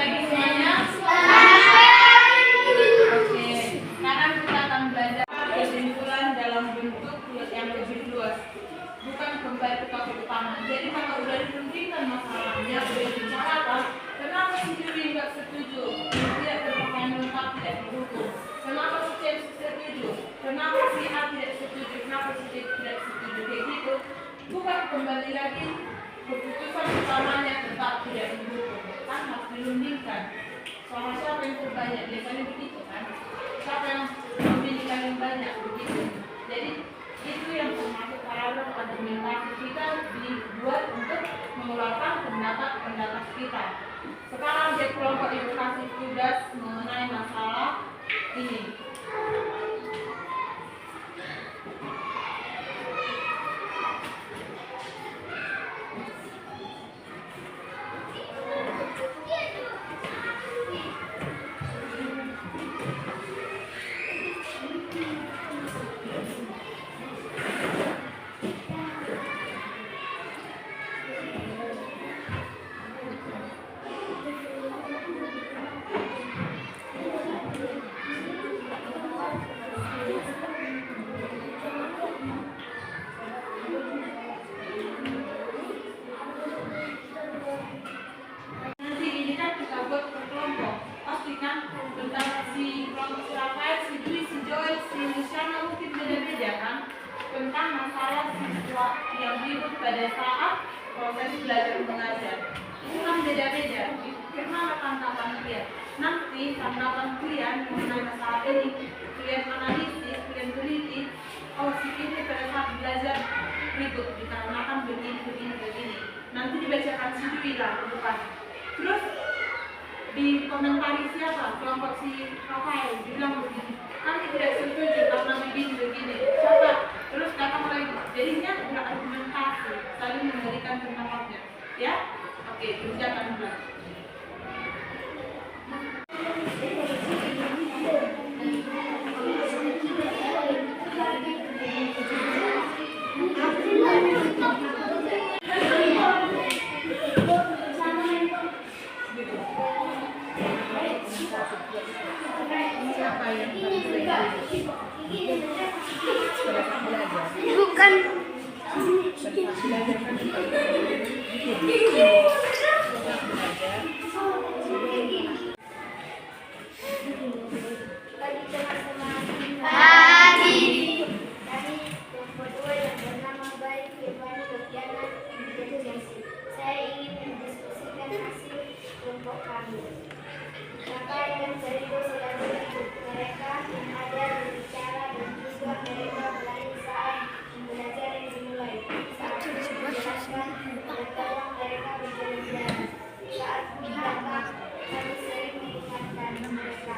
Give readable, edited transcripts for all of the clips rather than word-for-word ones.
pagi semuanya. Oke, sekarang kita akan belajar kesimpulan dalam bentuk yang lebih luas, bukan kembali ke topik utama. Jadi kalau udah dipentingkan masalahnya, udah dibicarakan, kenapa si Dewi nggak setuju? Tidak berpakaian lengkap, tidak didukung. Kenapa si C setuju? Kenapa si A tidak setuju? Kenapa si D tidak setuju? Kayak gitu. Bukan kembali lagi keputusan utamanya tetap tidak didukung. Kan harus dirundingkan. Soal siapa yang terbanyak, biasanya begitu kan? Siapa yang memilih paling banyak, begitu. Jadi itu yang termasuk paragraf argumentasi kita dibuat untuk mengeluarkan pendapat kita. Sekarang dia kelompok ibu kasih tugas mengenai masalah ini. Tentang masalah siswa yang ribut pada saat proses belajar mengajar. Itu kan beda-beda. Karena tanggapan kalian. Nanti tanggapan kalian mengenai masalah ini, kalian analisis, kalian teliti. Oh, si ini pada saat belajar ribut dikarenakan begini. Nanti dibacakan si Dwi lah, bukan. Terus di komentari siapa? Kelompok si Rafael bilang begini. Nanti tidak setuju karena begini. Siapa? Terus datang lagi. Jadinya udah argumentasi, saling memberikan pendapatnya. Ya? Oke, kerjakan dulu. Bukan. Saya ingin mendiskusikan hasil kelompok kami. Maka yang dari sudah berikut, mereka ada berbicara dan juga mereka berani saat belajar yang dimulai. Saat menjelaskan tolong mereka berjalan-jalan. Saat berkata, kami sering mengingatkan mereka,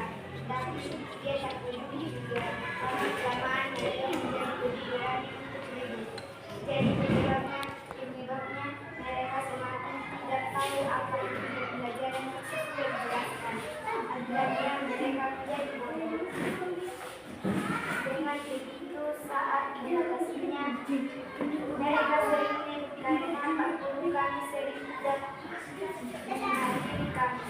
tapi dia tak peduli juga. Lama-kelamaan mereka menjadi lebih berani untuk ribut. Jadi penyebabnya mereka semakin tidak tahu apa itu pembelajaran sesuai dijelaskan. Akhirnya mereka menjadi bodoh. Dengan begitu saat mengatasinya, mereka sering karena kami sering tidak menghadiri kami.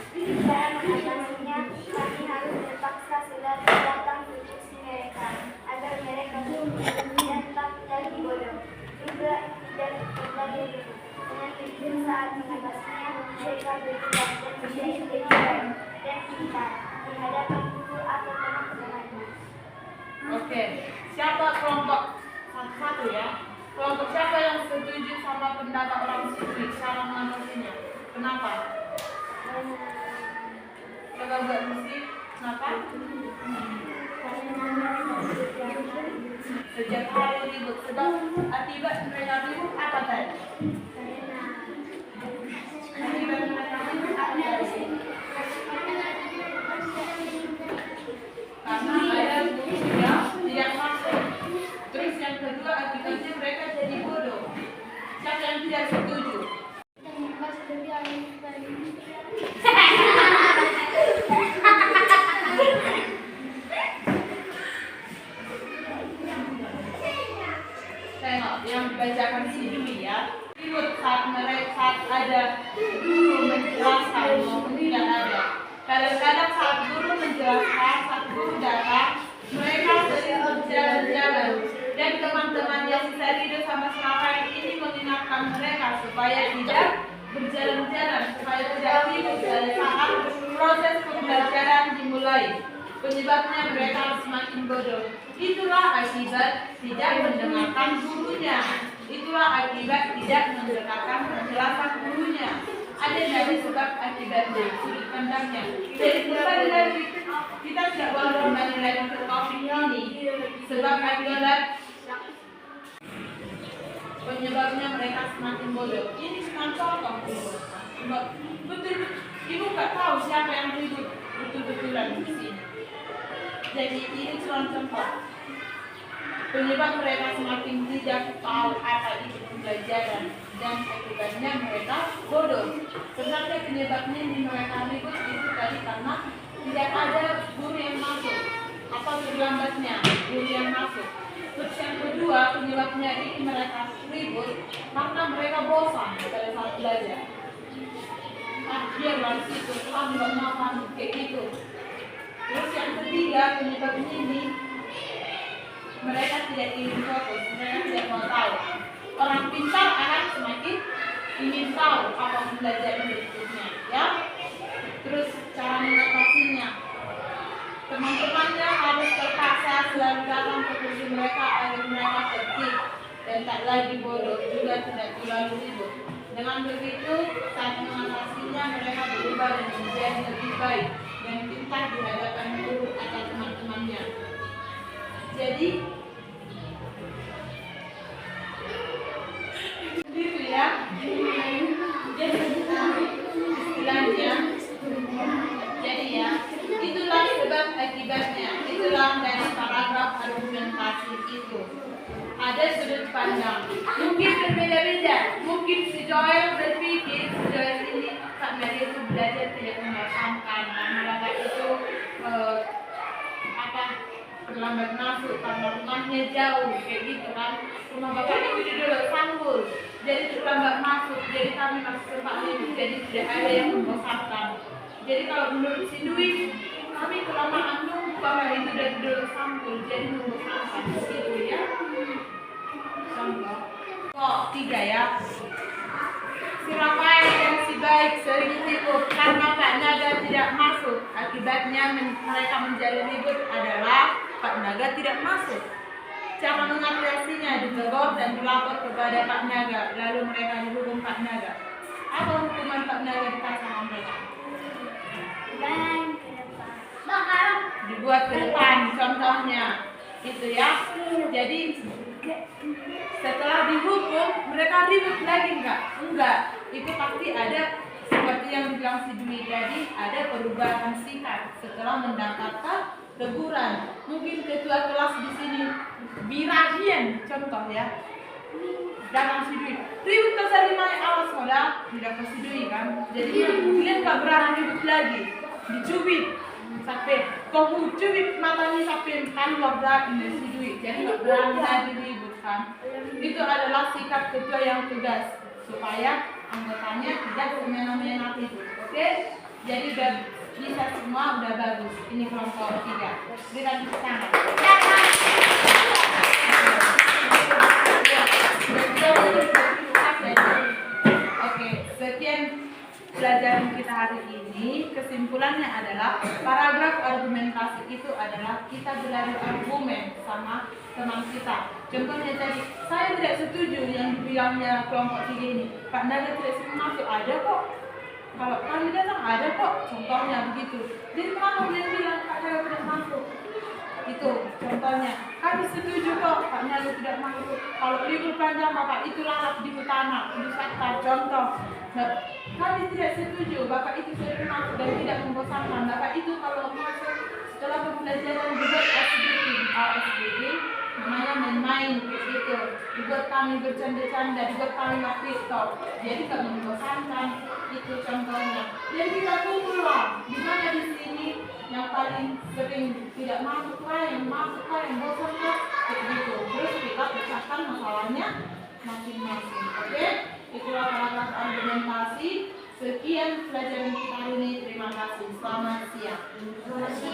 Cara mengatasinya, kami harus terpaksa selalu datang ke kursi mereka agar mereka dan tak lagi bodoh. Juga tidak kembali ribut. Dengan begitu saat mengatasinya, mereka berubah dan menjadi lebih baik dan pintar di hadapan guru atau teman-temannya. Oke, siapa kelompok satu ya? Kelompok siapa yang setuju sama pendapat orang sendiri cara mengatasinya? Kenapa? Coba buat musik. Kenapa? Sejak hari ribut. Sebab akibat mereka ribut apa tadi? Akibat mereka ribut apa tadi? Karena ada guru yang tidak masuk. Terus yang kedua akibatnya mereka jadi bodoh. Siapa yang tidak setuju? Tengok yang dibacakan si Dwi ya. Ribut Kadang-kadang saat guru menjelaskan, saat guru datang, mereka sering berjalan-jalan. Dan teman-temannya si Sarido sama Serapai ini mengingatkan mereka supaya tidak berjalan-jalan, supaya tidak tidur saat proses pembelajaran dimulai. Penyebabnya mereka semakin bodoh. Itulah akibat tidak mendengarkan gurunya. Itulah akibat tidak mendengarkan penjelasan gurunya. Ada dari sebab akibatnya, sudut pandangnya. Jadi kembali lagi, kita tidak boleh kembali lagi ke topik ini. Sebab akibat penyebabnya mereka semakin bodoh. Ini cuma contoh. Betul, ibu nggak tahu siapa yang ribut betul-betulan di sini. Jadi ini cuma contoh. Penyebab mereka semakin tidak tahu apa itu pembelajaran dan akibatnya mereka bodoh. Sebenarnya penyebabnya di mereka ribut itu tadi karena tidak ada guru yang masuk. Apa terlambatnya guru yang masuk? Terus yang kedua penyebabnya ini mereka ribut karena mereka bosan pada saat belajar. Biarlah di situ, nggak mau kayak gitu. Terus yang ketiga penyebabnya ini mereka tidak ingin fokus, mereka tidak mau tahu. Orang pintar akan semakin ingin tahu apa pembelajaran berikutnya, ya. Terus cara mengatasinya, teman-temannya harus terpaksa selalu datang ke kursi mereka agar mereka tertib dan tak lagi bodoh, juga tidak terlalu ribut. Dengan begitu, saat mengatasinya mereka berubah dan menjadi lebih baik dan pintar di hadapan guru atau teman-temannya. Jadi gitu ya. Jadi istilahnya. Jadi ya, itulah sebab akibatnya. Itulah dari paragraf argumentasi itu. Ada sudut pandang. Mungkin berbeda-beda. Mungkin si Joel berpikir si Joel ini Pak Nadia itu belajar tidak membosankan. Malah itu terlambat masuk karena rumahnya jauh kayak gitu kan. Rumah bapaknya itu dulu Sanggul, jadi terlambat masuk. Jadi kami masuk ke Pak Nadia, jadi tidak ada yang membosankan. Jadi kalau menurut si Dwi, kami kelamaan nunggu bahwa itu dari dulu Sanggul, jadi membosankan gitu ya. Contoh kok 3 ya. Si Rafael yang si baik sering ribut karena Pak Naga tidak masuk. Akibatnya mereka menjadi ribut adalah Pak Naga tidak masuk. Cara mengatasinya ditegur dan dilapor kepada Pak Naga. Lalu mereka dihukum Pak Naga. Apa hukuman Pak Naga dikasih sama mereka? Dibuat ke depan contohnya. Itu ya. Jadi setelah dihukum mereka ribut lagi enggak, itu pasti ada seperti yang dibilang si Dwi tadi, ada perubahan sikap setelah mendapatkan teguran. Mungkin ketua kelas di sini Birahian contoh ya, datang si Dwi ribut ke sari mai awas modal tidak ke si Dwi kan, jadi kalian nggak berani ribut lagi, dicubit sampai kau cubit matanya sampai keluar dari si Dwi, jadi nggak berani lagi ribut kan. Itu adalah sikap ketua yang tegas supaya anggotanya tidak semena-mena itu. Oke? Jadi udah bisa semua, udah bagus. Ini kelompok 3. Berikan tepuk tangan. Oke, sekian pelajaran kita hari ini. Kesimpulannya adalah paragraf argumentasi itu adalah kita beradu argumen sama teman kita. Contohnya tadi, saya tidak setuju yang dibilangnya kelompok 3 ini. Pak Naga tidak masuk, ada kok. Kalau kami datang ada kok. Contohnya begitu. Jadi kenapa kalian bilang Pak Naga tidak masuk? Itu contohnya. Kami setuju kok Pak Naga tidak masuk. Kalau libur panjang Bapak itu lalap di utama, di Sakta. Contoh. Nah, kami tidak setuju Bapak itu sering masuk dan tidak membosankan. Bapak itu kalau masuk setelah pembelajaran dibuat ASBD, namanya main-main gitu, dibuat kami bercanda-canda, dibuat kami TikTok, jadi tak membosankan. Itu contohnya. Jadi kita kumpul lah, di mana di sini yang paling sering tidak masuk lah, yang masuk lah, yang bosan lah, kayak gitu. Terus kita pecahkan masalahnya masing-masing. Oke? Itulah paragraf argumentasi. Sekian pelajaran kita hari ini. Terima Terima kasih. Selamat siang.